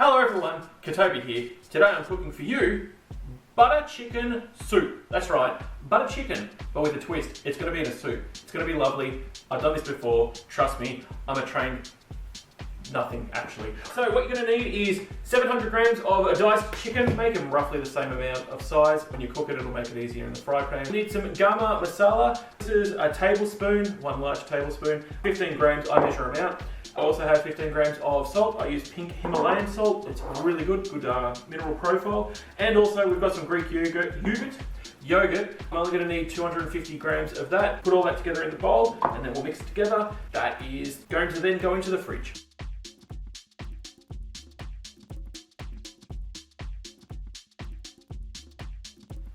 Hello everyone, Katobi here. Today I'm cooking for you butter chicken soup. That's right, butter chicken, but with a twist. It's going to be in a soup. It's going to be lovely. I've done this before. Trust me, I'm a trained nothing actually. So what you're going to need is 700 grams of a diced chicken. Make them roughly the same amount of size. When you cook it, it'll make it easier in the fry pan. You need some garam masala. This is a tablespoon, one large tablespoon. 15 grams, I measure them out. I also have 15 grams of salt. I use pink Himalayan salt. It's really good mineral profile. And also we've got some Greek yogurt. I'm only going to need 250 grams of that. Put all that together in the bowl and then we'll mix it together. That is going to then go into the fridge.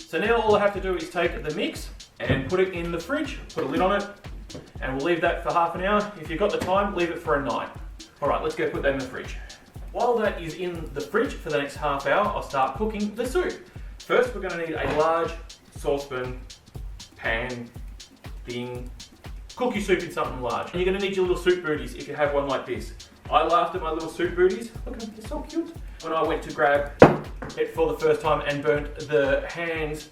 So now all I have to do is take the mix and put it in the fridge, put a lid on it, and we'll leave that for half an hour. If you've got the time, leave it for a night. All right, let's go put that in the fridge. While that is in the fridge for the next half hour, I'll start cooking the soup. First, we're gonna need a large saucepan, pan, thing. Cook your soup in something large. And you're gonna need your little soup booties if you have one like this. I laughed at my little soup booties. Look at them, they're so cute. When I went to grab it for the first time and burnt the hands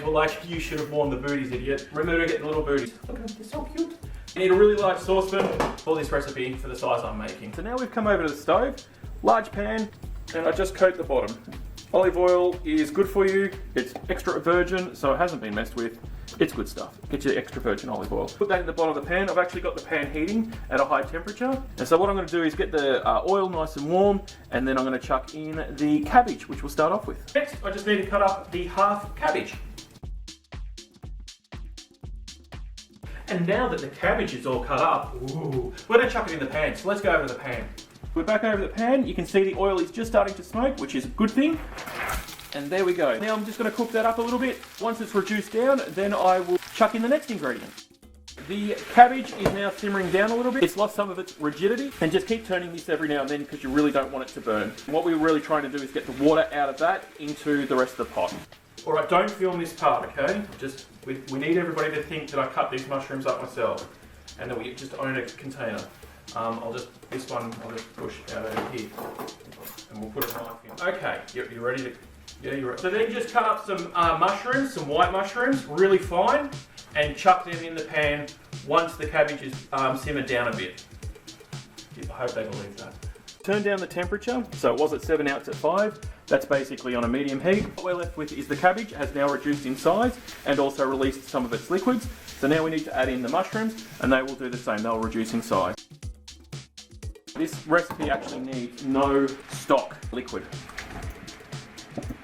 were like, you should have worn the booties, idiot. Remember to get the little booties. Look at them, they're so cute. You need a really large saucepan for this recipe for the size I'm making. So now we've come over to the stove, large pan, and I just coat the bottom. Olive oil is good for you. It's extra virgin, so it hasn't been messed with. It's good stuff. Get your extra virgin olive oil. Put that in the bottom of the pan. I've actually got the pan heating at a high temperature. And so what I'm going to do is get the oil nice and warm, and then I'm going to chuck in the cabbage, which we'll start off with. Next, I just need to cut up the half cabbage. And now that the cabbage is all cut up, we're going to chuck it in the pan. So let's go over to the pan. We're back over the pan. You can see the oil is just starting to smoke, which is a good thing. And there we go. Now I'm just going to cook that up a little bit. Once it's reduced down, then I will chuck in the next ingredient. The cabbage is now simmering down a little bit. It's lost some of its rigidity, and just keep turning this every now and then because you really don't want it to burn. And what we're really trying to do is get the water out of that into the rest of the pot. Alright, don't film this part, okay? We need everybody to think that I cut these mushrooms up myself and that we just own a container. This one I'll just push out over here and we'll put a knife in. Okay, you ready to... Yeah, you're right. So then just cut up some mushrooms, some white mushrooms, really fine, and chuck them in the pan once the cabbage is simmered down a bit. I hope they believe that. Turn down the temperature, so it was at 7, now it's at 5. That's basically on a medium heat. What we're left with is the cabbage has now reduced in size and also released some of its liquids. So now we need to add in the mushrooms and they will do the same, they'll reduce in size. This recipe actually needs no stock liquid.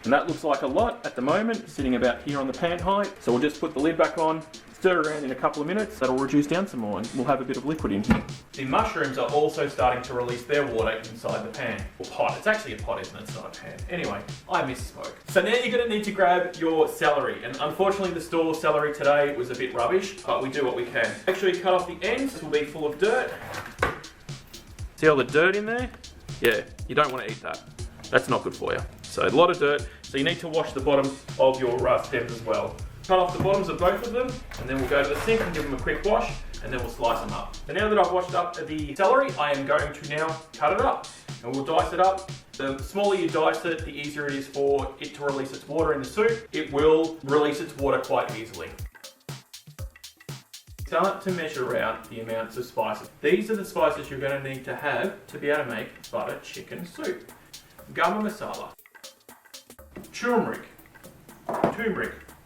And that looks like a lot at the moment, sitting about here on the pan height. So we'll just put the lid back on, stir around in a couple of minutes. That'll reduce down some more and we'll have a bit of liquid in here. The mushrooms are also starting to release their water inside the pan. Or pot. It's actually a pot, isn't it? It's not a pan. Anyway, I misspoke. So now you're going to need to grab your celery. And unfortunately the store celery today was a bit rubbish, but we do what we can. Make sure you cut off the ends. This will be full of dirt. See all the dirt in there? Yeah, you don't want to eat that. That's not good for you. So a lot of dirt, so you need to wash the bottom of your stems as well. Cut off the bottoms of both of them, and then we'll go to the sink and give them a quick wash, and then we'll slice them up. So now that I've washed up the celery, I am going to now cut it up, and we'll dice it up. The smaller you dice it, the easier it is for it to release its water in the soup. It will release its water quite easily. Start to measure out the amounts of spices. These are the spices you're going to need to have to be able to make butter chicken soup. Garam masala, turmeric,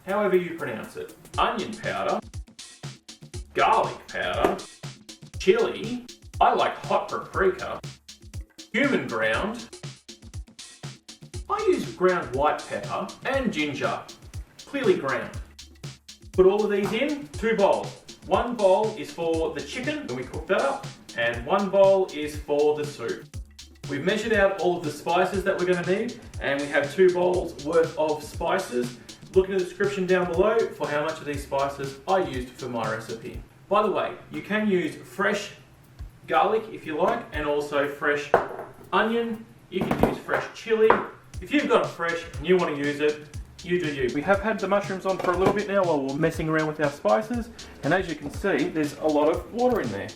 however you pronounce it, onion powder, garlic powder, chili, I like hot paprika, cumin ground, I use ground white pepper, and ginger, clearly ground. Put all of these in 2 bowls. 1 bowl is for the chicken, when we cook that up, and 1 bowl is for the soup. We've measured out all of the spices that we're going to need, and we have 2 bowls worth of spices. Look in the description down below for how much of these spices I used for my recipe. By the way, you can use fresh garlic if you like, and also fresh onion. You can use fresh chili. If you've got it fresh and you want to use it, you do you. We have had the mushrooms on for a little bit now while we're messing around with our spices, and as you can see, there's a lot of water in there.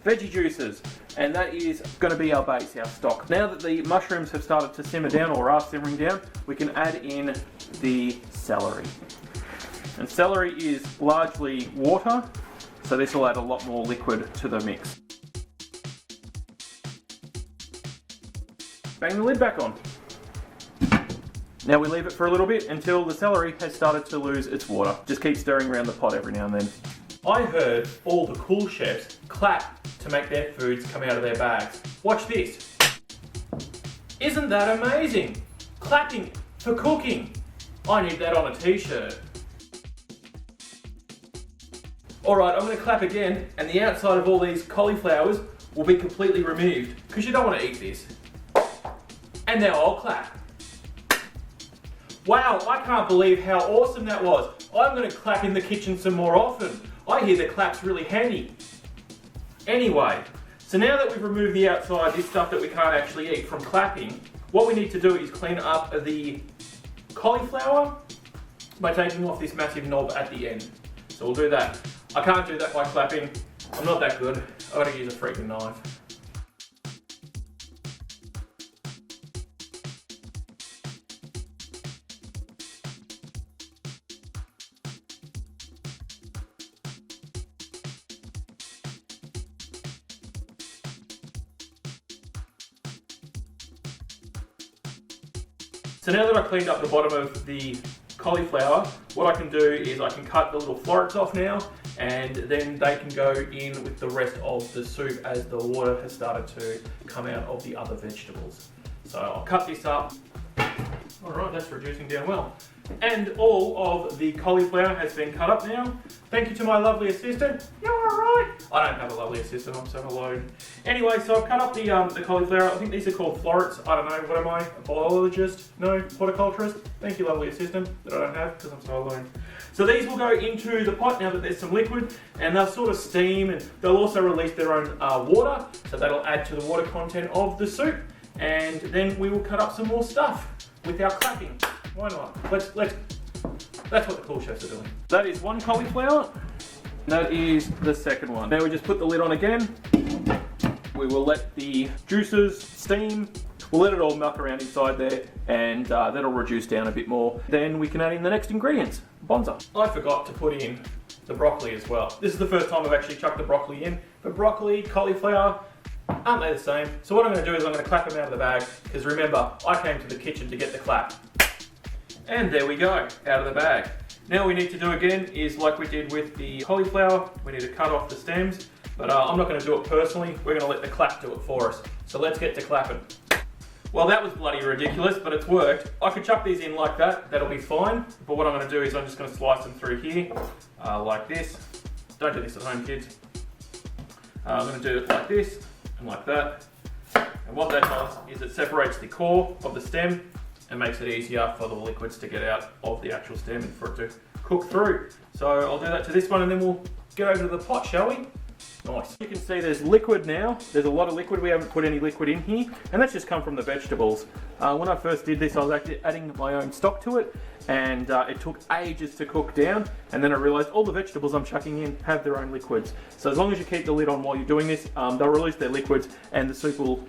Veggie juices. And that is going to be our base, our stock. Now that the mushrooms have started to simmer down or are simmering down, we can add in the celery. And celery is largely water, so this will add a lot more liquid to the mix. Bang the lid back on. Now we leave it for a little bit until the celery has started to lose its water. Just keep stirring around the pot every now and then. I heard all the cool chefs clap to make their foods come out of their bags. Watch this. Isn't that amazing? Clapping for cooking. I need that on a t-shirt. Alright, I'm going to clap again, and the outside of all these cauliflowers will be completely removed, because you don't want to eat this. And now I'll clap. Wow, I can't believe how awesome that was. I'm going to clap in the kitchen some more often. I hear the clap's really handy. Anyway, so now that we've removed the outside, this stuff that we can't actually eat from clapping, what we need to do is clean up the cauliflower by taking off this massive knob at the end. So we'll do that. I can't do that by clapping. I'm not that good. I've got to use a freaking knife. So now that I've cleaned up the bottom of the cauliflower, what I can do is I can cut the little florets off now, and then they can go in with the rest of the soup as the water has started to come out of the other vegetables. So I'll cut this up. Alright, that's reducing down well. And all of the cauliflower has been cut up now. Thank you to my lovely assistant. You're alright. I don't have a lovely assistant, I'm so alone. Anyway, so I've cut up the cauliflower. I think these are called florets. I don't know, what am I? A biologist? No, horticulturist? Thank you, lovely assistant, that I don't have because I'm so alone. So these will go into the pot now that there's some liquid, and they'll sort of steam, and they'll also release their own water, so that'll add to the water content of the soup. And then we will cut up some more stuff without clapping. Why not? That's what the cool chefs are doing. That is one cauliflower. That is the second one. Now we just put the lid on again. We will let the juices steam. We'll let it all melt around inside there, and that'll reduce down a bit more. Then we can add in the next ingredients, bonza. I forgot to put in the broccoli as well. This is the first time I've actually chucked the broccoli in. But broccoli, cauliflower, aren't they the same? So what I'm going to do is I'm going to clap them out of the bag, because remember, I came to the kitchen to get the clap. And there we go, out of the bag. Now what we need to do again is like we did with the cauliflower, we need to cut off the stems, but I'm not going to do it personally, we're going to let the clap do it for us. So let's get to clapping. Well, that was bloody ridiculous, but it's worked. I could chuck these in like that, that'll be fine, but what I'm going to do is I'm just going to slice them through here, like this. Don't do this at home, kids. I'm going to do it like this, and like that. And what that does is it separates the core of the stem, and makes it easier for the liquids to get out of the actual stem and for it to cook through. So I'll do that to this one, and then we'll get over to the pot, shall we? Nice. You can see there's liquid now. There's a lot of liquid. We haven't put any liquid in here, and that's just come from the vegetables. When I first did this, I was actually adding my own stock to it, and it took ages to cook down, and then I realized all the vegetables I'm chucking in have their own liquids. So as long as you keep the lid on while you're doing this, they'll release their liquids, and the soup will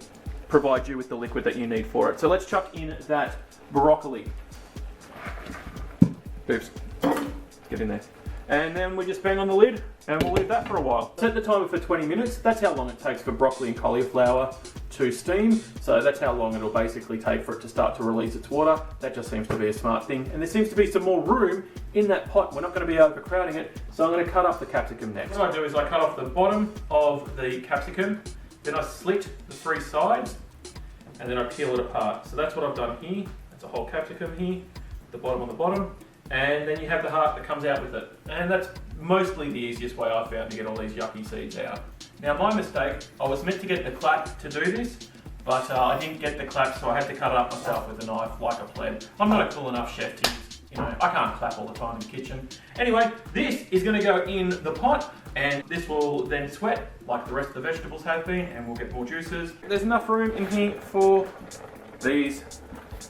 provide you with the liquid that you need for it. So let's chuck in that broccoli. Oops. Get in there. And then we just bang on the lid, and we'll leave that for a while. Set the timer for 20 minutes. That's how long it takes for broccoli and cauliflower to steam. So that's how long it'll basically take for it to start to release its water. That just seems to be a smart thing. And there seems to be some more room in that pot. We're not going to be overcrowding it. So I'm going to cut up the capsicum next. What I do is I cut off the bottom of the capsicum, then I slit the three sides, and then I peel it apart. So that's what I've done here. That's a whole capsicum here, the bottom on the bottom, and then you have the heart that comes out with it. And that's mostly the easiest way I've found to get all these yucky seeds out. Now my mistake, I was meant to get the clap to do this, but I didn't get the clap, so I had to cut it up myself with a knife like a pleb. I'm not a cool enough chef to use, I can't clap all the time in the kitchen. Anyway, this is going to go in the pot, and this will then sweat like the rest of the vegetables have been, and we'll get more juices. There's enough room in here for these.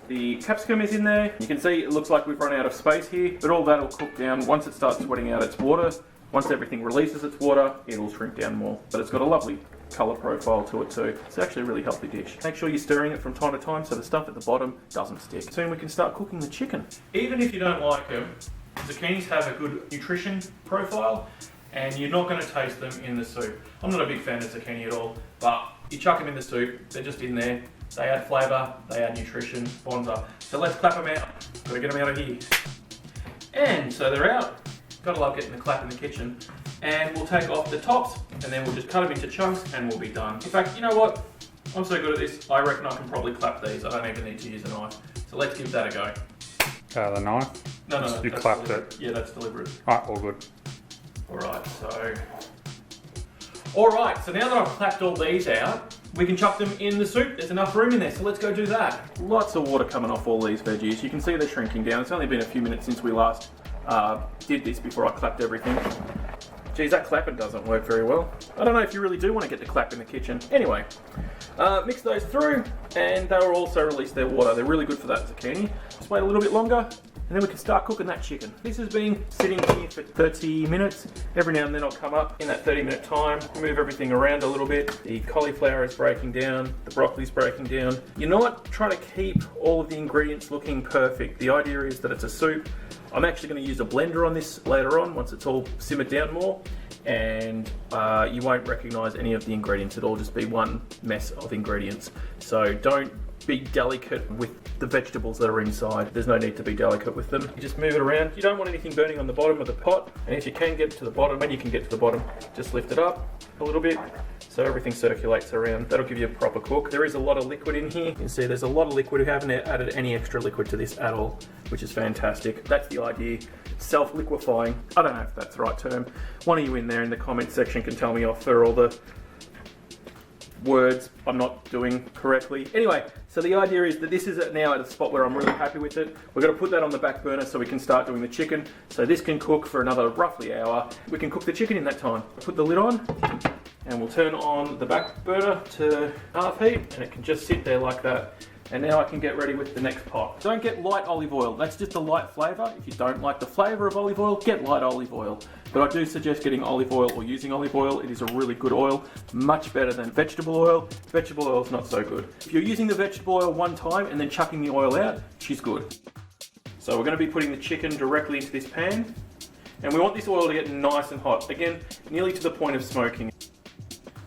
The capsicum is in there. You can see it looks like we've run out of space here, but all that will cook down once it starts sweating out its water. Once everything releases its water, it'll shrink down more. But it's got a lovely colour profile to it too. It's actually a really healthy dish. Make sure you're stirring it from time to time so the stuff at the bottom doesn't stick. Soon we can start cooking the chicken. Even if you don't like them, zucchinis have a good nutrition profile and you're not going to taste them in the soup. I'm not a big fan of zucchini at all, but you chuck them in the soup, they're just in there. They add flavour, they add nutrition, bonza. So let's clap them out. Gotta get them out of here. And so they're out. Gotta love getting the clap in the kitchen. And we'll take off the tops and then we'll just cut them into chunks and we'll be done. In fact, you know what? I'm so good at this, I reckon I can probably clap these. I don't even need to use a knife. So let's give that a go. The knife? No. You clapped it? Yeah, that's deliberate. Alright, all good. Alright, so now that I've clapped all these out, we can chuck them in the soup. There's enough room in there, so let's go do that. Lots of water coming off all these veggies. You can see they're shrinking down. It's only been a few minutes since we last did this before I clapped everything. Geez, that clapping doesn't work very well. I don't know if you really do want to get the clap in the kitchen. Anyway, mix those through, and they will also release their water. They're really good for that zucchini. Just wait a little bit longer, and then we can start cooking that chicken. This has been sitting here for 30 minutes. Every now and then I'll come up in that 30-minute time, move everything around a little bit. The cauliflower is breaking down, the broccoli's breaking down. You're not trying to keep all of the ingredients looking perfect. The idea is that it's a soup. I'm actually going to use a blender on this later on once it's all simmered down more, and you won't recognise any of the ingredients. It'll just be one mess of ingredients. So don't be delicate with the vegetables that are inside. There's no need to be delicate with them. You just move it around. You don't want anything burning on the bottom of the pot, and if you can get to the bottom, when you can get to the bottom, just lift it up a little bit so everything circulates around. That'll give you a proper cook. There is a lot of liquid in here. You can see there's a lot of liquid. We haven't added any extra liquid to this at all, which is fantastic. That's the idea. Self-liquefying. I don't know if that's the right term. One of you in there in the comment section can tell me off for all the words I'm not doing correctly. Anyway, so the idea is that this is now at a spot where I'm really happy with it. We're going to put that on the back burner so we can start doing the chicken. So this can cook for another roughly hour. We can cook the chicken in that time. Put the lid on and we'll turn on the back burner to half heat and it can just sit there like that. And now I can get ready with the next pot. Don't get light olive oil. That's just a light flavour. If you don't like the flavour of olive oil, get light olive oil. But I do suggest getting olive oil or using olive oil. It is a really good oil, much better than vegetable oil. Vegetable oil is not so good. If you're using the vegetable oil one time and then chucking the oil out, she's good. So we're going to be putting the chicken directly into this pan. And we want this oil to get nice and hot. Again, nearly to the point of smoking.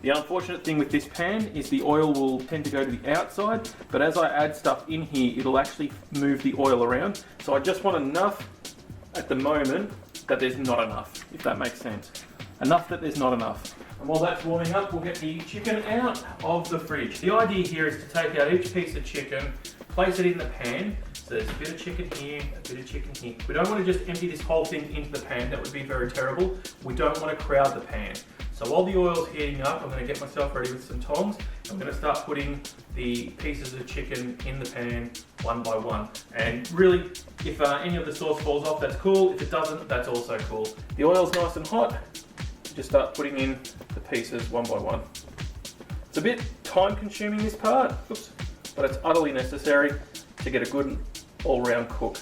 The unfortunate thing with this pan is the oil will tend to go to the outside, but as I add stuff in here, it'll actually move the oil around. So I just want enough at the moment that there's not enough, if that makes sense. Enough that there's not enough. And while that's warming up, we'll get the chicken out of the fridge. The idea here is to take out each piece of chicken, place it in the pan. So there's a bit of chicken here, a bit of chicken here. We don't want to just empty this whole thing into the pan. That would be very terrible. We don't want to crowd the pan. So while the oil's heating up, I'm going to get myself ready with some tongs. I'm going to start putting the pieces of chicken in the pan one by one. And really, if any of the sauce falls off, that's cool. If it doesn't, that's also cool. The oil's nice and hot. Just start putting in the pieces one by one. It's a bit time consuming, this part, but it's utterly necessary to get a good all-round cook.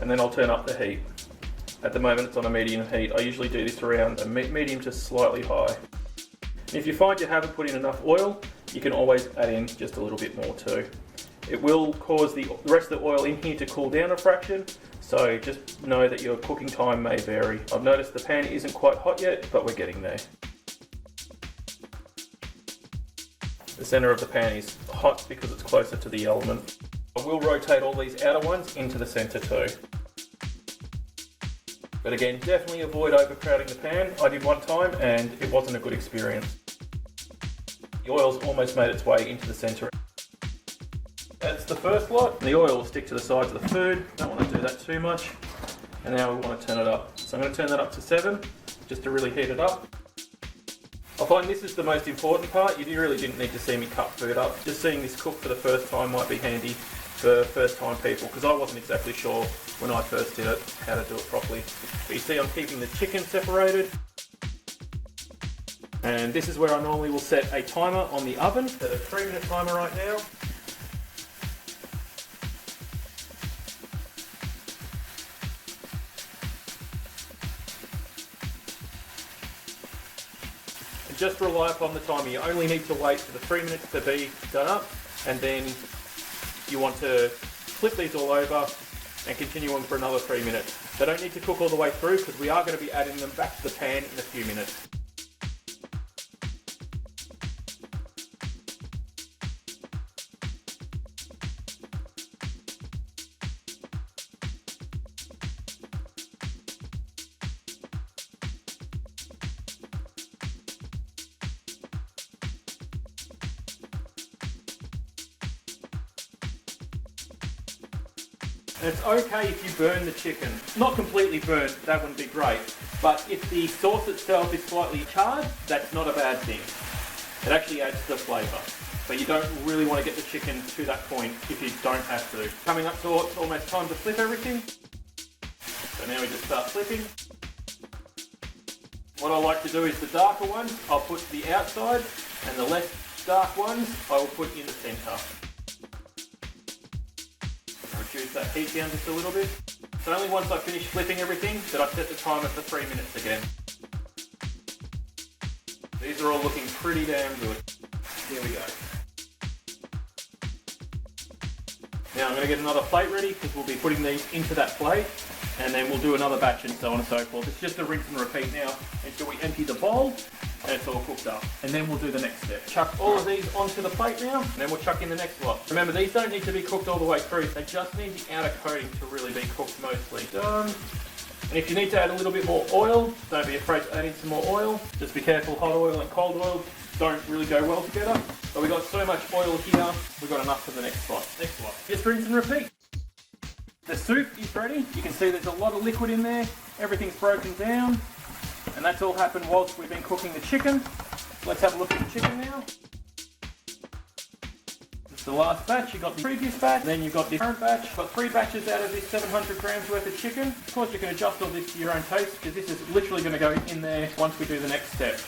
And then I'll turn up the heat. At the moment it's on a medium heat. I usually do this around a medium to slightly high. And if you find you haven't put in enough oil, you can always add in just a little bit more too. It will cause the rest of the oil in here to cool down a fraction, so just know that your cooking time may vary. I've noticed the pan isn't quite hot yet, but we're getting there. The centre of the pan is hot because it's closer to the element. I will rotate all these outer ones into the centre too. But again, definitely avoid overcrowding the pan. I did one time and it wasn't a good experience. The oil's almost made its way into the centre. That's the first lot. The oil will stick to the sides of the food. Don't want to do that too much. And now we want to turn it up. So I'm going to turn that up to 7, just to really heat it up. I find this is the most important part. You really didn't need to see me cut food up. Just seeing this cook for the first time might be handy for first time people, because I wasn't exactly sure when I first did it how to do it properly. But you see I'm keeping the chicken separated. And this is where I normally will set a timer on the oven. Set a 3-minute timer right now. Just rely upon the timer. You only need to wait for the 3 minutes to be done up, and then you want to flip these all over and continue on for another 3 minutes. They don't need to cook all the way through because we are going to be adding them back to the pan in a few minutes. And it's okay if you burn the chicken. Not completely burnt, that wouldn't be great. But if the sauce itself is slightly charred, that's not a bad thing. It actually adds to the flavour. But you don't really want to get the chicken to that point if you don't have to. Coming up to it's almost time to flip everything. So now we just start flipping. What I like to do is the darker ones, I'll put to the outside, and the less dark ones, I will put in the centre. Reduce that heat down just a little bit. So only once I finish flipping everything that I set the timer for 3 minutes again. These are all looking pretty damn good. Here we go. Now I'm going to get another plate ready because we'll be putting these into that plate, and then we'll do another batch and so on and so forth. It's just a rinse and repeat now until we empty the bowl and it's all cooked up. And then we'll do the next step. Chuck all of these onto the plate now, and then we'll chuck in the next lot. Remember, these don't need to be cooked all the way through. They just need the outer coating to really be cooked mostly. Done. And if you need to add a little bit more oil, don't be afraid to add in some more oil. Just be careful, hot oil and cold oil don't really go well together. But we've got so much oil here, we've got enough for the next lot. Next lot. Just rinse and repeat. The soup is ready. You can see there's a lot of liquid in there. Everything's broken down. And that's all happened whilst we've been cooking the chicken. Let's have a look at the chicken now. This is the last batch. You've got the previous batch, and then you've got the current batch. You've got 3 batches out of this 700 grams worth of chicken. Of course, you can adjust all this to your own taste, because this is literally going to go in there once we do the next step.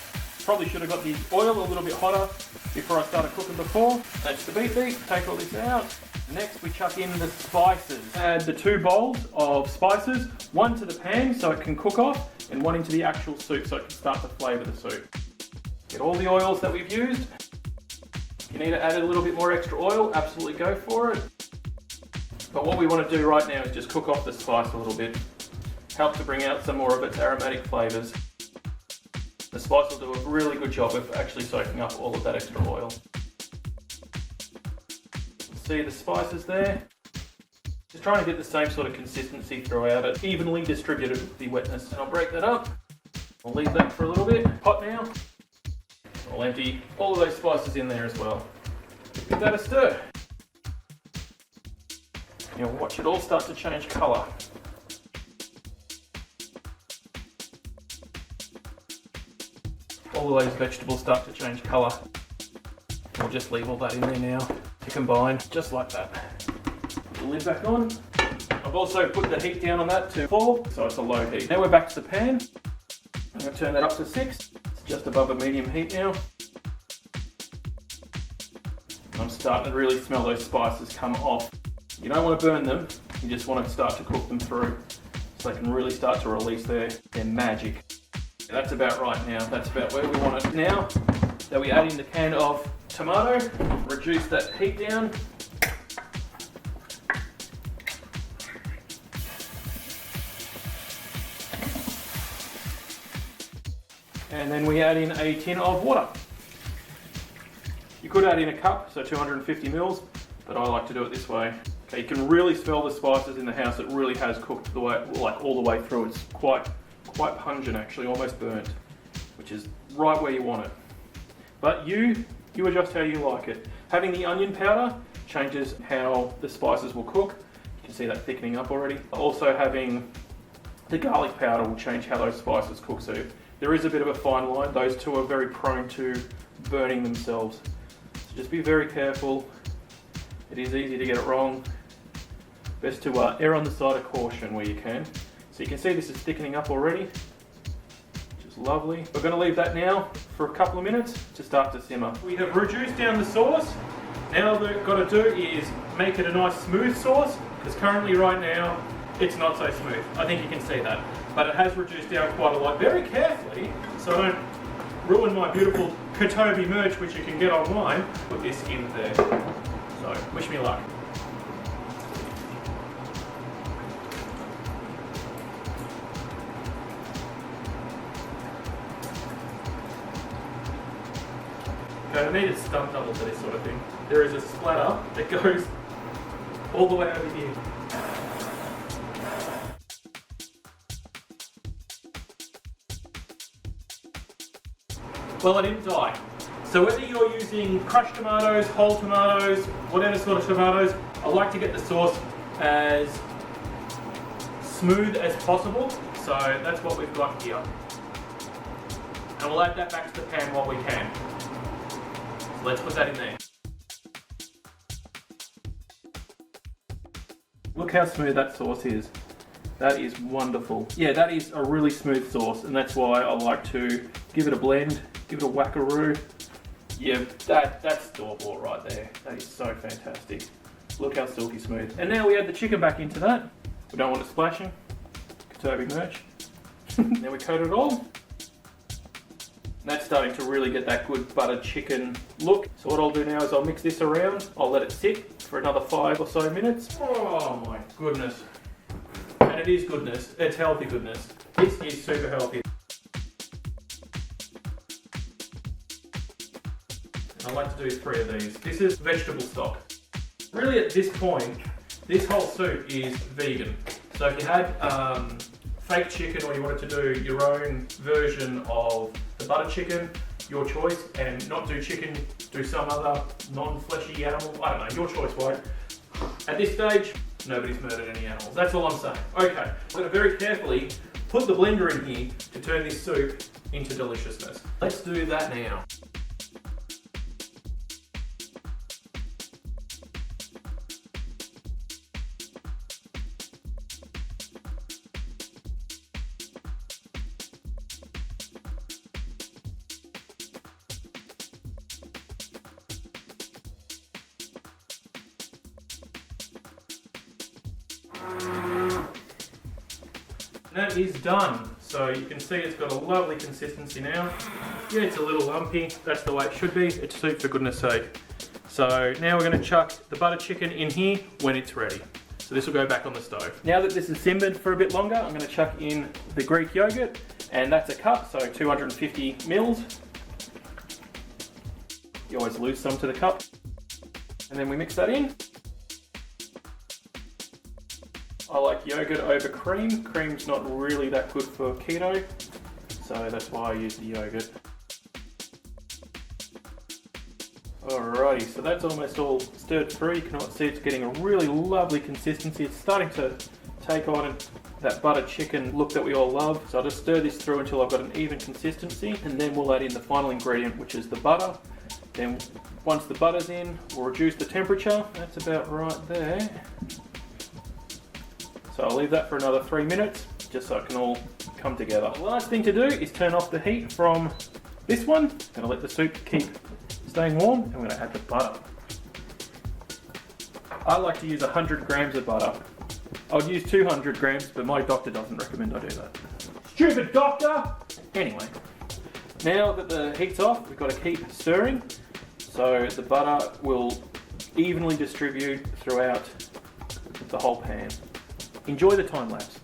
Probably should have got the oil a little bit hotter before I started cooking before. That's the beef beat. Take all this out. Next, we chuck in the spices. Add the 2 bowls of spices, one to the pan so it can cook off, and one into the actual soup so it can start to flavour the soup. Get all the oils that we've used. If you need to add a little bit more extra oil, absolutely go for it. But what we want to do right now is just cook off the spice a little bit. Help to bring out some more of its aromatic flavours. The spice will do a really good job of actually soaking up all of that extra oil. See the spices there? Just trying to get the same sort of consistency throughout it, evenly distributed with the wetness. And I'll break that up. I'll leave that for a little bit. Hot now. I'll empty all of those spices in there as well. Give that a stir. You'll watch it all start to change colour. All of those vegetables start to change colour. We'll just leave all that in there now to combine, just like that. Put the lid back on. I've also put the heat down on that to 4, so it's a low heat. Now we're back to the pan. I'm going to turn that up to 6. It's just above a medium heat now. I'm starting to really smell those spices come off. You don't want to burn them, you just want to start to cook them through so they can really start to release their magic. That's about right now. That's about where we want it. Now that we add in the can of tomato, reduce that heat down. And then we add in a tin of water. You could add in a cup, so 250 mils, but I like to do it this way. Okay, you can really smell the spices in the house. It really has cooked the way, like all the way through. It's quite pungent actually, almost burnt, which is right where you want it. But you adjust how you like it. Having the onion powder changes how the spices will cook. You can see that thickening up already. Also having the garlic powder will change how those spices cook. So there is a bit of a fine line. Those two are very prone to burning themselves. So just be very careful. It is easy to get it wrong. Best to err on the side of caution where you can. So you can see this is thickening up already, which is lovely. We're going to leave that now for a couple of minutes to start to simmer. We have reduced down the sauce. Now what we've got to do is make it a nice smooth sauce, because currently right now it's not so smooth. I think you can see that. But it has reduced down quite a lot, very carefully, so I don't ruin my beautiful Kotobi merch, which you can get online, put this in there. So, wish me luck. Okay, I need a stunt double for this sort of thing. There is a splatter that goes all the way over here. Well, I didn't die. So whether you're using crushed tomatoes, whole tomatoes, whatever sort of tomatoes, I like to get the sauce as smooth as possible. So that's what we've got here. And we'll add that back to the pan while we can. So let's put that in there. Look how smooth that sauce is. That is wonderful. Yeah, that is a really smooth sauce, and that's why I like to give it a blend, give it a whackaroo. Yeah, that's store-bought right there. That is so fantastic. Look how silky smooth. And now we add the chicken back into that. We don't want it splashing. Kotobi merch. Now we coat it all. And that's starting to really get that good buttered chicken look. So what I'll do now is I'll mix this around. I'll let it sit for another 5 or so minutes. Oh my goodness. And it is goodness. It's healthy goodness. This is super healthy. I like to do 3 of these. This is vegetable stock. Really at this point, this whole soup is vegan. So if you had fake chicken or you wanted to do your own version of the butter chicken, your choice, and not do chicken, do some other non-fleshy animal, I don't know, your choice, right? At this stage, nobody's murdered any animals. That's all I'm saying. Okay, I'm going to very carefully put the blender in here to turn this soup into deliciousness. Let's do that now. That is done. So you can see it's got a lovely consistency now. Yeah, it's a little lumpy. That's the way it should be. It's soup for goodness sake. So now we're going to chuck the butter chicken in here when it's ready. So this will go back on the stove. Now that this is simmered for a bit longer, I'm going to chuck in the Greek yogurt, and that's a cup, so 250 mils. You always lose some to the cup. And then we mix that in. I like yogurt over cream. Cream's not really that good for keto, so that's why I use the yogurt. Alrighty, so that's almost all stirred through. You can see it's getting a really lovely consistency. It's starting to take on that butter chicken look that we all love. So I'll just stir this through until I've got an even consistency, and then we'll add in the final ingredient, which is the butter. Then once the butter's in, we'll reduce the temperature. That's about right there. So I'll leave that for another 3 minutes, just so it can all come together. The last thing to do is turn off the heat from this one. Gonna let the soup keep staying warm, and we're gonna add the butter. I like to use 100 grams of butter. I would use 200 grams, but my doctor doesn't recommend I do that. Stupid doctor! Anyway, now that the heat's off, we've got to keep stirring, so the butter will evenly distribute throughout the whole pan. Enjoy the time lapse.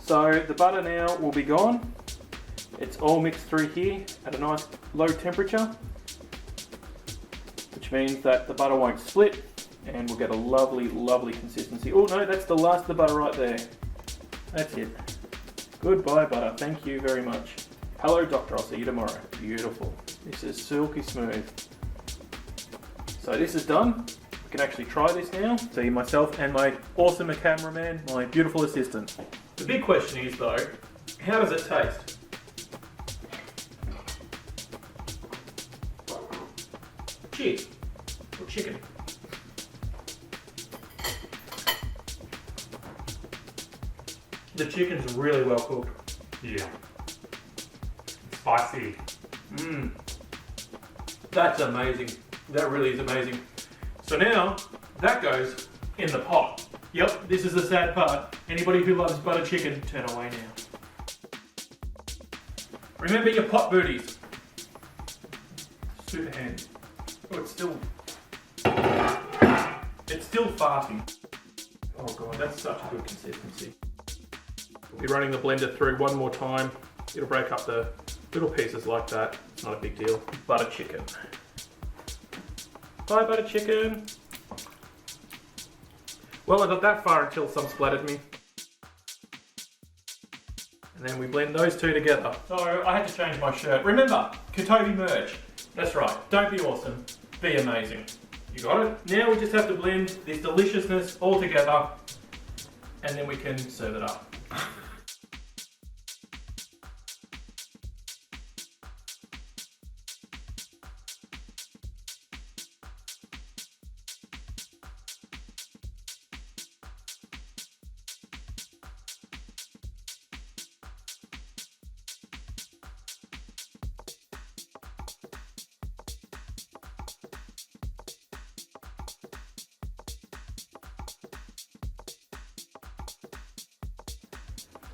So the butter now will be gone. It's all mixed through here at a nice low temperature, which means that the butter won't split and we'll get a lovely, lovely consistency. Oh no, that's the last of the butter right there. That's it. Goodbye butter, thank you very much. Hello doctor, I'll see you tomorrow. Beautiful. This is silky smooth. So this is done. We can actually try this now. See myself and my awesome cameraman, my beautiful assistant. The big question is though, how does it taste? cheese or chicken. The chicken's really well cooked. Yeah. Spicy. Mmm. That's amazing. That really is amazing. So now, that goes in the pot. Yep, this is the sad part. Anybody who loves butter chicken, turn away now. Remember your pot booties. Super handy. Oh, it's still farting. Oh god, that's such a good consistency. We'll be running the blender through one more time. It'll break up the little pieces like that. It's not a big deal. Butter chicken. Bye, butter chicken. Well, I got that far until some splattered me. And then we blend those two together. So I had to change my shirt. Remember, Kotobi merch. That's right. Don't be awesome. Be amazing. You got it? Now we just have to blend this deliciousness all together, and then we can serve it up.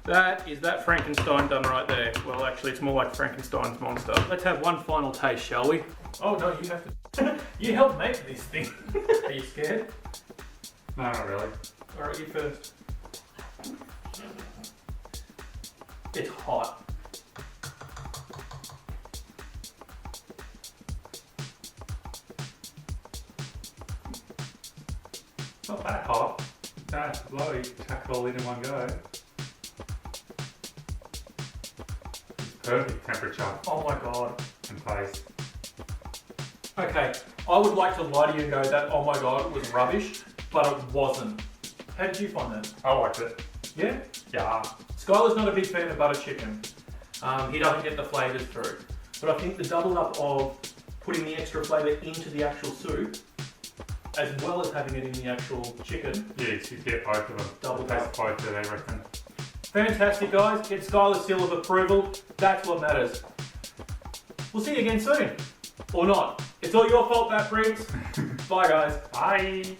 That is that Frankenstein done right there. Well, actually, it's more like Frankenstein's monster. Let's have one final taste, shall we? Oh no, you have to. You helped make this thing. Are you scared? No, not really. All right, you first. It's hot. It's not that hot. That's low. You can chuck it all in one go. Perfect temperature Oh my god. and place. Okay, I would like to lie to you and go that, oh my god, it was rubbish, but it wasn't. How did you find that? I liked it. Yeah? Yeah. Skylar's not a big fan of butter chicken. He doesn't get the flavours through. But I think the double up of putting the extra flavour into the actual soup, as well as having it in the actual chicken, Yes, you get both of them. Double Taste both of them, I reckon. fantastic guys. Get Skylar's seal of approval. That's what matters. We'll see you again soon. Or not. It's all your fault, that brings. Bye guys. Bye.